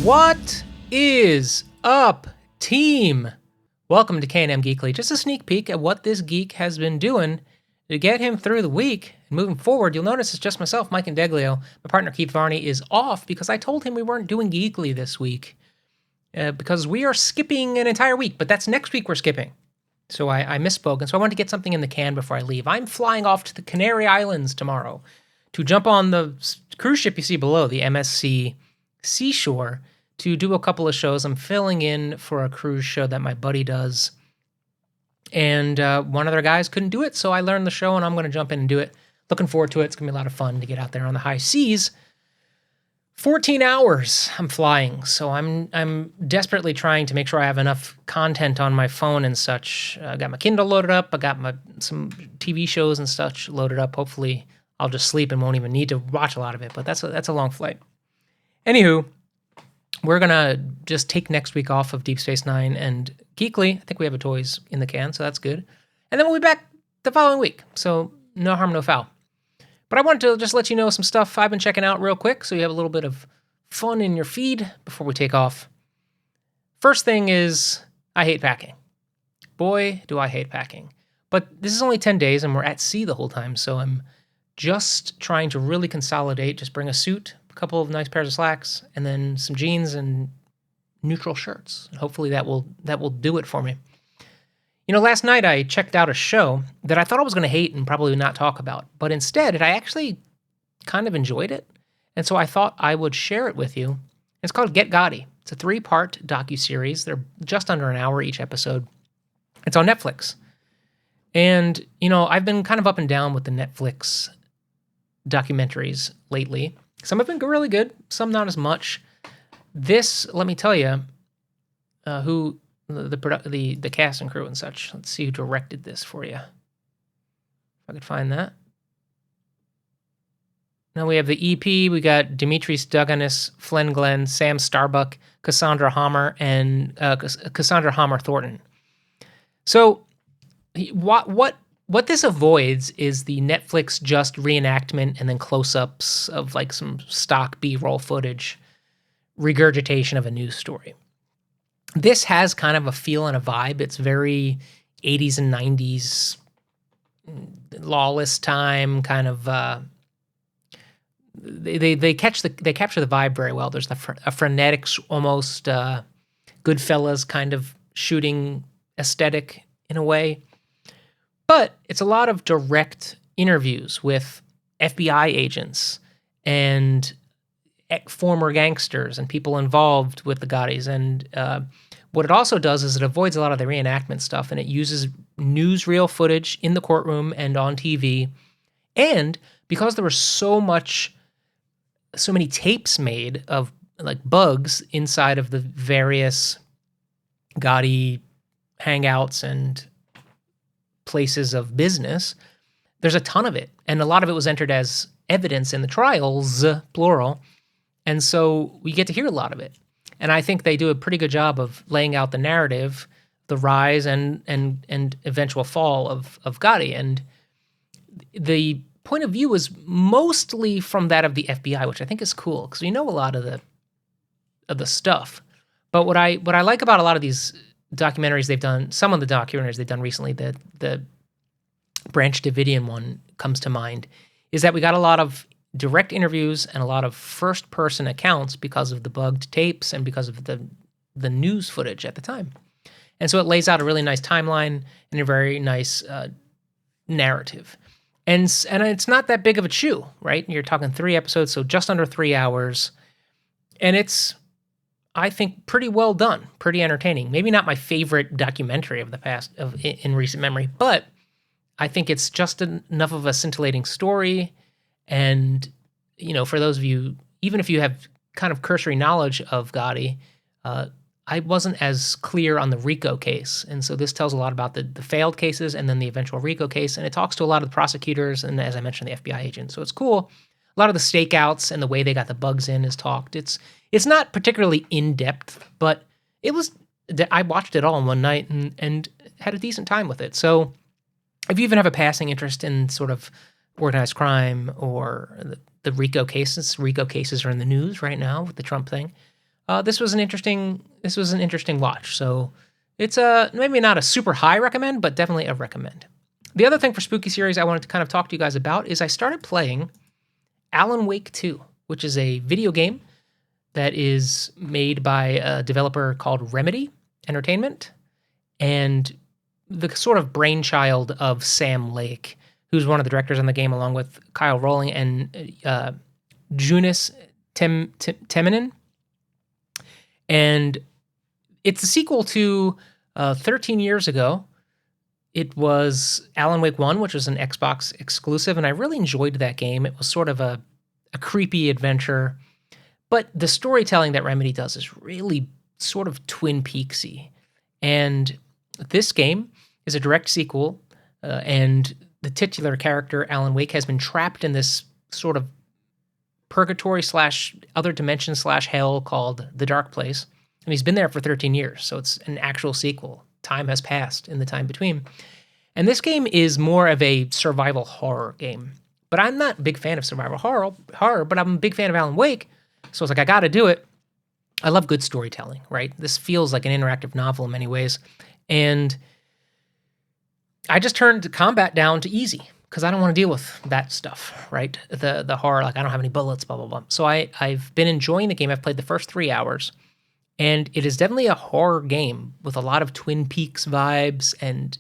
What is up, team? Welcome to K&M Geekly. Just a sneak peek at what this geek has been doing to get him through the week. And moving forward, you'll notice it's just myself, Mike and Deglio. My partner Keith Varney is off because I told him we weren't doing Geekly this week because we are skipping an entire week, but that's next week we're skipping. So I misspoke, and so I wanted to get something in the can before I leave. I'm flying off to the Canary Islands tomorrow to jump on the cruise ship you see below, the MSC Seashore, to do a couple of shows. I'm filling in for a cruise show that my buddy does, and one of their guys couldn't do it, so I learned the show, and I'm going to jump in and do it. Looking forward to it. It's going to be a lot of fun to get out there on the high seas. 14 hours I'm flying, so I'm desperately trying to make sure I have enough content on my phone and such. I got my Kindle loaded up. I got some TV shows and such loaded up. Hopefully, I'll just sleep and won't even need to watch a lot of it, but that's a long flight. Anywho, we're going to just take next week off of Deep Space Nine and Geekly. I think we have a toys in the can, so that's good. And then we'll be back the following week, so no harm, no foul. But I wanted to just let you know some stuff I've been checking out real quick so you have a little bit of fun in your feed before we take off. First thing is, I hate packing. Boy, do I hate packing. But this is only 10 days and we're at sea the whole time, so I'm just trying to really consolidate. Just bring a suit, a couple of nice pairs of slacks, and then some jeans and neutral shirts. And hopefully that will do it for me. You know, last night I checked out a show that I thought I was going to hate and probably not talk about, but instead I actually kind of enjoyed it, and so I thought I would share it with you. It's called Get Gotti. It's a 3-part docuseries. They're just under an hour each episode. It's on Netflix. And, you know, I've been kind of up and down with the Netflix documentaries lately. Some have been really good, some not as much. This, let me tell you, the cast and crew and such. Let's see who directed this for you. If I could find that. Now we have the EP. We got Dimitris Duganis, Flynn Glenn, Sam Starbuck, Cassandra Hammer, and Cassandra Hammer Thornton. So what this avoids is the Netflix just reenactment and then close-ups of like some stock B-roll footage, regurgitation of a news story. This has kind of a feel and a vibe. It's very 80s and 90s, lawless time kind of. They capture the vibe very well. There's a frenetic, almost Goodfellas kind of shooting aesthetic in a way, but it's a lot of direct interviews with FBI agents and former gangsters and people involved with the Gottis. And what it also does is it avoids a lot of the reenactment stuff, and it uses newsreel footage in the courtroom and on TV. And because there was so many tapes made of like bugs inside of the various Gotti hangouts and places of business, there's a ton of it. And a lot of it was entered as evidence in the trials, plural. And so we get to hear a lot of it. And I think they do a pretty good job of laying out the narrative, the rise and eventual fall of Gotti. And the point of view is mostly from that of the FBI, which I think is cool because we know a lot of the stuff. But what I like about a lot of these documentaries they've done, some of the documentaries they've done recently, the Branch Davidian one comes to mind, is that we got a lot of direct interviews and a lot of first-person accounts because of the bugged tapes and because of the news footage at the time. And so it lays out a really nice timeline and a very nice narrative. And it's not that big of a chew, right? You're talking 3 episodes, so just under 3 hours. And it's, I think, pretty well done, pretty entertaining. Maybe not my favorite documentary of the past, in recent memory, but I think it's just enough of a scintillating story. And, you know, for those of you, even if you have kind of cursory knowledge of Gotti, I wasn't as clear on the RICO case. And so this tells a lot about the failed cases and then the eventual RICO case. And it talks to a lot of the prosecutors and, as I mentioned, the FBI agents. So it's cool. A lot of the stakeouts and the way they got the bugs in is talked. It's not particularly in-depth, but I watched it all in one night and had a decent time with it. So if you even have a passing interest in sort of organized crime or the RICO cases are in the news right now with the Trump thing. this was an interesting watch. So it's maybe not a super high recommend, but definitely a recommend. The other thing for Spooky Series I wanted to kind of talk to you guys about is I started playing Alan Wake 2, which is a video game that is made by a developer called Remedy Entertainment, and the sort of brainchild of Sam Lake, who's one of the directors on the game, along with Kyle Rowling and Junis Temminen. And it's a sequel to 13 years ago. It was Alan Wake 1, which was an Xbox exclusive, and I really enjoyed that game. It was sort of a creepy adventure, but the storytelling that Remedy does is really sort of Twin Peaksy. And this game is a direct sequel, and the titular character, Alan Wake, has been trapped in this sort of purgatory / other dimension / hell called the Dark Place. And he's been there for 13 years, so it's an actual sequel. Time has passed in the time between. And this game is more of a survival horror game. But I'm not a big fan of survival horror, but I'm a big fan of Alan Wake. So I was like, I got to do it. I love good storytelling, right? This feels like an interactive novel in many ways. And I just turned combat down to easy because I don't want to deal with that stuff, right? The horror, like I don't have any bullets, blah, blah, blah. So I've been enjoying the game. I've played the first 3 hours. And it is definitely a horror game with a lot of Twin Peaks vibes and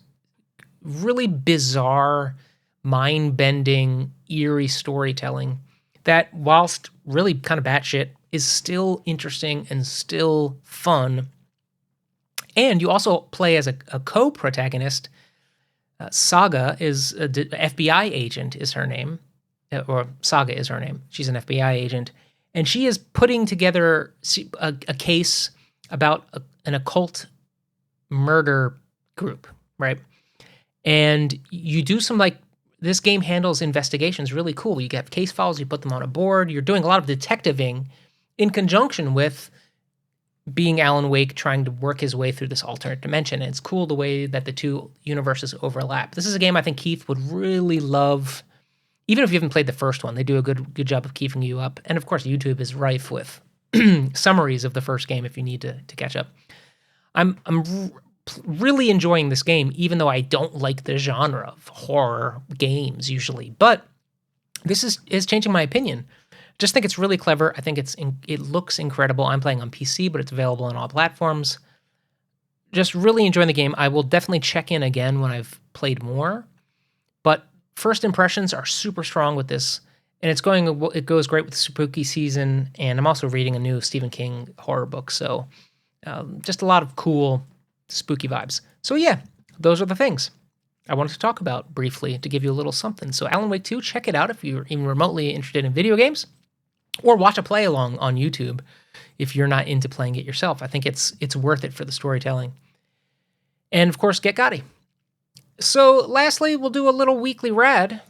really bizarre, mind-bending, eerie storytelling that, whilst really kind of batshit, is still interesting and still fun. And you also play as a co-protagonist. Saga is a FBI agent, is her name, or Saga is her name. She's an FBI agent. And she is putting together a case about an occult murder group, right? And you do some, like, this game handles investigations really cool. You get case files, you put them on a board. You're doing a lot of detectiving in conjunction with being Alan Wake trying to work his way through this alternate dimension. And it's cool the way that the two universes overlap. This is a game I think Keith would really love. Even if you haven't played the first one, they do a good job of keeping you up. And of course, YouTube is rife with summaries of the first game if you need to catch up. I'm really enjoying this game, even though I don't like the genre of horror games usually. But this is changing my opinion. Just think it's really clever. I think it looks incredible. I'm playing on PC, but it's available on all platforms. Just really enjoying the game. I will definitely check in again when I've played more. But first impressions are super strong with this, and it goes great with the spooky season, and I'm also reading a new Stephen King horror book, so just a lot of cool spooky vibes. So yeah, those are the things I wanted to talk about briefly to give you a little something. So Alan Wake 2, check it out if you're even remotely interested in video games, or watch a play along on YouTube if you're not into playing it yourself. I think it's worth it for the storytelling. And of course, get Gotti. So lastly, we'll do a little weekly rad.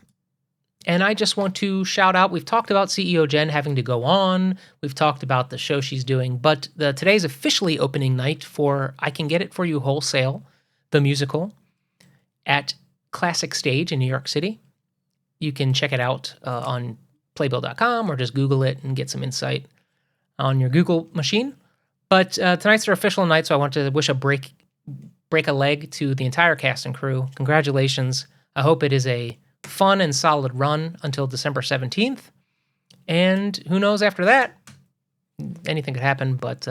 And I just want to shout out, we've talked about CEO Jen having to go on. We've talked about the show she's doing. But today's officially opening night for I Can Get It For You Wholesale, the musical, at Classic Stage in New York City. You can check it out on playbill.com or just Google it and get some insight on your Google machine. But tonight's their official night, so I want to wish a break a leg to the entire cast and crew. Congratulations. I hope it is a fun and solid run until December 17th. And who knows after that? Anything could happen, but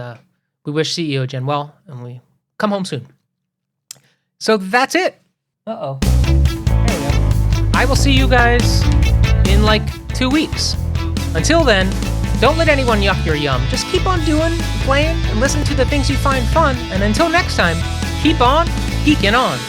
we wish CEO Jen well, and we come home soon. So that's it. Uh-oh. There we go. I will see you guys in like 2 weeks. Until then, don't let anyone yuck your yum. Just keep on doing, playing, and listen to the things you find fun. And until next time, keep on geeking on.